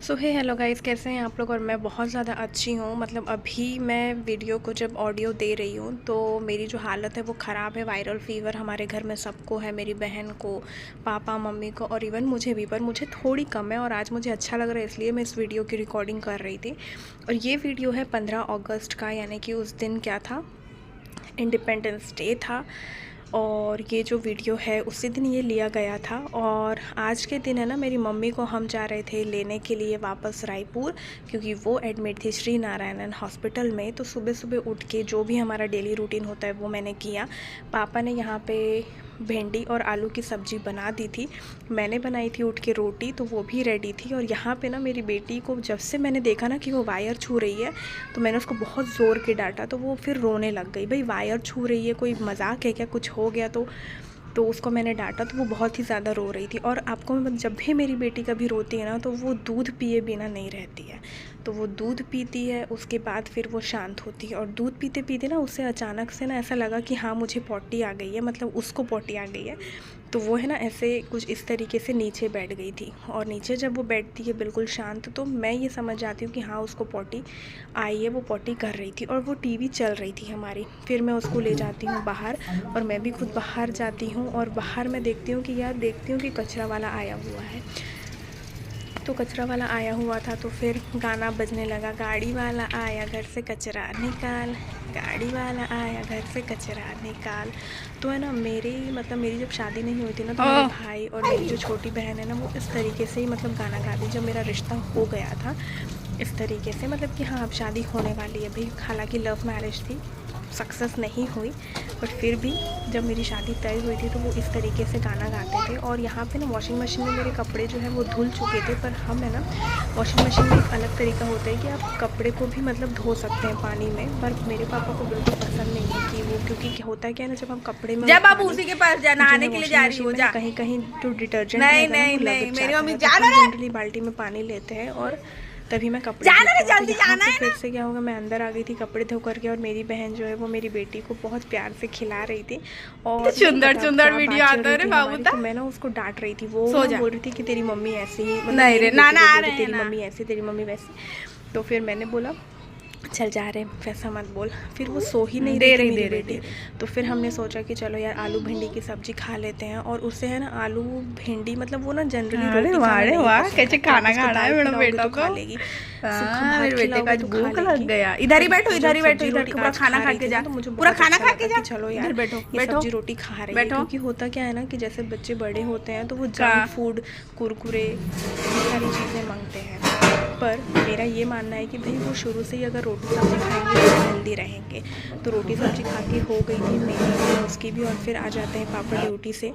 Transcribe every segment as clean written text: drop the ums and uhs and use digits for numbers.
सो हे hello guys, कैसे हैं आप लोग। और मैं बहुत ज़्यादा अच्छी हूँ। मतलब अभी मैं वीडियो को जब ऑडियो दे रही हूँ तो मेरी जो हालत है वो ख़राब है। वायरल फ़ीवर हमारे घर में सबको है, मेरी बहन को, पापा मम्मी को और इवन मुझे भी, पर मुझे थोड़ी कम है। और आज मुझे अच्छा लग रहा है इसलिए मैं इस वीडियो की रिकॉर्डिंग कर रही थी। और ये वीडियो है 15 अगस्त का, यानी कि उस दिन क्या था, इंडिपेंडेंस डे था। और ये जो वीडियो है उसी दिन ये लिया गया था। और आज के दिन है ना, मेरी मम्मी को हम जा रहे थे लेने के लिए वापस रायपुर, क्योंकि वो एडमिट थी श्री नारायणन हॉस्पिटल में। तो सुबह सुबह उठ के जो भी हमारा डेली रूटीन होता है वो मैंने किया। पापा ने यहाँ पे भिंडी और आलू की सब्ज़ी बना दी थी, मैंने बनाई थी उठ के रोटी, तो वो भी रेडी थी। और यहाँ पे ना मेरी बेटी को जब से मैंने देखा ना कि वो वायर छू रही है, तो मैंने उसको बहुत ज़ोर के डांटा, तो वो फिर रोने लग गई। भाई वायर छू रही है, कोई मजाक है क्या, कुछ हो गया तो उसको मैंने डांटा तो वो बहुत ही ज़्यादा रो रही थी। और आपको जब भी मेरी बेटी कभी रोती है ना तो वो दूध पिए बिना नहीं रहती है। तो वो दूध पीती है, उसके बाद फिर वो शांत होती है। और दूध पीते पीते ना उसे अचानक से ना ऐसा लगा कि हाँ मुझे पॉटी आ गई है, मतलब उसको पॉटी आ गई है। तो वो है ना ऐसे कुछ इस तरीके से नीचे बैठ गई थी। और नीचे जब वो बैठती है बिल्कुल शांत, तो मैं ये समझ जाती हूँ कि हाँ उसको पॉटी आई है, वो पॉटी कर रही थी। और वो टीवी चल रही थी हमारी। फिर मैं उसको ले जाती हूँ बाहर, और मैं भी खुद बाहर जाती हूँ। और बाहर मैं देखती हूँ कि कचरा वाला आया हुआ है। तो कचरा वाला आया हुआ था तो फिर गाना बजने लगा, गाड़ी वाला आया घर से कचरा निकाल, गाड़ी वाला आया घर से कचरा निकाल। तो है ना मेरी जब शादी नहीं हुई थी ना, तो मेरे भाई और मेरी जो छोटी बहन है ना वो इस तरीके से ही मतलब गाना गाती। जब मेरा रिश्ता हो गया था इस तरीके से, मतलब कि हाँ अब शादी होने वाली है भाई। हालांकि लव मैरिज थी, सक्सेस नहीं हुई, बट फिर भी जब मेरी शादी तय हुई थी तो वो इस तरीके से गाना गाते थे। और यहाँ पे ना वॉशिंग मशीन में मेरे कपड़े जो है वो धुल चुके थे। पर हम है ना, वॉशिंग मशीन में एक अलग तरीका होता है कि आप कपड़े को भी मतलब धो सकते हैं पानी में। पर मेरे पापा को बिल्कुल पसंद नहीं है कि वो, क्योंकि होता है क्या ना, जब हम कपड़े में जब आप उसी के पास जा नहाने के लिए जा रही हो जा, कहीं कहीं जो डिटर्जेंट नहीं नहीं नहीं मेरी मम्मी जाना है। जनरली बाल्टी में पानी लेते हैं और तभी मैं कपड़े जाना है, धोती हूँ। जल्दी तो यहाँ जाना पे है फिर ना। से क्या होगा, मैं अंदर आ गई थी कपड़े धो करके, और मेरी बहन जो है वो मेरी बेटी को बहुत प्यार से खिला रही थी। और सुंदर सुंदर वीडियो आता है रे बाबू। तो मैं ना उसको डांट रही थी। वो बोल रही थी कि तेरी मम्मी ऐसी ही, मतलब नहीं रे, नाना आ रहे हैं तेरी ना। मम्मी ऐसी, तेरी मम्मी वैसी। तो फिर मैंने बोला चल जा रहे वैसा मत बोल। फिर वो सो ही नहीं रही मेरी बेटी। तो फिर हमने सोचा कि चलो यार आलू भिंडी की सब्जी खा लेते हैं। और उससे है ना आलू भिंडी, मतलब वो ना जनरली कैसे खाना खाना है मेरा बेटा तो खा लेगी। मेरे बेटे का भूख लग गया। इधर ही बैठो, इधर ही बैठो, इधर पूरा खाना खा के जा, तो मुझे पूरा खाना खा के जा। चलो यार बैठो ये बैठो सब्जी रोटी खा रही है। क्योंकि होता क्या है ना कि जैसे बच्चे बड़े होते हैं तो वो जंक फूड, कुरकुरे, ये सारी चीज़ें मांगते हैं। पर मेरा ये मानना है कि भाई वो शुरू से ही अगर रोटी सब्जी खाएंगे तो हेल्दी रहेंगे। तो रोटी सब्जी खा के हो गई थी मेरी भी, उसकी भी। और फिर आ जाते हैं पापा ड्यूटी से।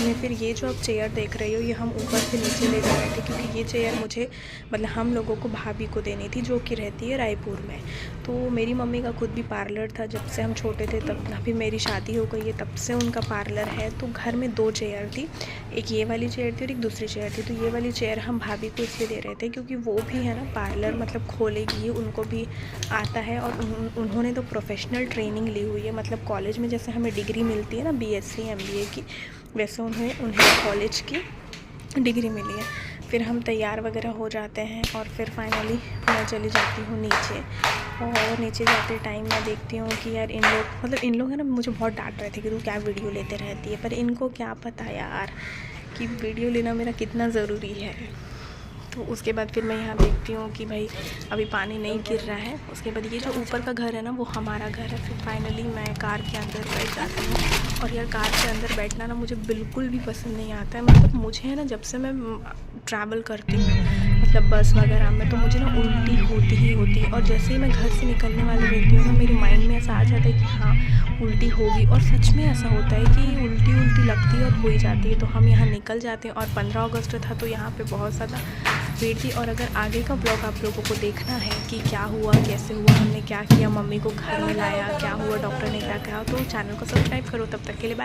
में फिर ये जो आप चेयर देख रही हो ये हम ऊपर से नीचे ले जा रहे थे, क्योंकि ये चेयर मुझे मतलब हम लोगों को भाभी को देनी थी, जो कि रहती है रायपुर में। तो मेरी मम्मी का खुद भी पार्लर था, जब से हम छोटे थे तब अभी मेरी शादी हो गई है तब से उनका पार्लर है। तो घर में 2 चेयर थी, एक ये वाली चेयर थी और एक दूसरी चेयर थी। तो ये वाली चेयर हम भाभी को इसलिए दे रहे थे क्योंकि वो भी है ना पार्लर मतलब खोलेगी, उनको भी आता है। और उन्होंने तो प्रोफेशनल ट्रेनिंग ली हुई है, मतलब कॉलेज में जैसे हमें डिग्री मिलती है ना BSc MBA की, वैसे उन्हें कॉलेज की डिग्री मिली है। फिर हम तैयार वगैरह हो जाते हैं और फिर फाइनली मैं चली जाती हूँ नीचे। और नीचे जाते टाइम मैं देखती हूँ कि यार इन लोग है ना मुझे बहुत डांट रहे थे कि तू क्या वीडियो लेते रहती है। पर इनको क्या पता यार कि वीडियो लेना मेरा कितना ज़रूरी है। तो उसके बाद फिर मैं यहाँ देखती हूँ कि भाई अभी पानी नहीं गिर रहा है। उसके बाद ये जो ऊपर का घर है ना वो हमारा घर है। फिर फाइनली मैं कार के अंदर बैठ जाती हूँ। और यार कार के अंदर बैठना ना मुझे बिल्कुल भी पसंद नहीं आता है। मतलब मुझे है ना जब से मैं ट्रैवल करती हूँ मतलब बस वगैरह में, तो मुझे ना उल्टी होती ही होती है। और जैसे ही मैं घर से निकलने वाली रहती हूँ ना मेरे माइंड में ऐसा आ जाता है कि हाँ उल्टी होगी। और सच में ऐसा होता है कि उल्टी लगती है और हो ही जाती है। तो हम यहाँ निकल जाते हैं। और 15 अगस्त था तो यहाँ पे बहुत ज़्यादा भीड़ थी। और अगर आगे का ब्लॉग आप लोगों को देखना है कि क्या हुआ, कैसे हुआ, हमने क्या किया, मम्मी को घर में लाया, क्या हुआ, डॉक्टर ने क्या कहा, तो चैनल को सब्सक्राइब करो। तब तक के लिए बाय।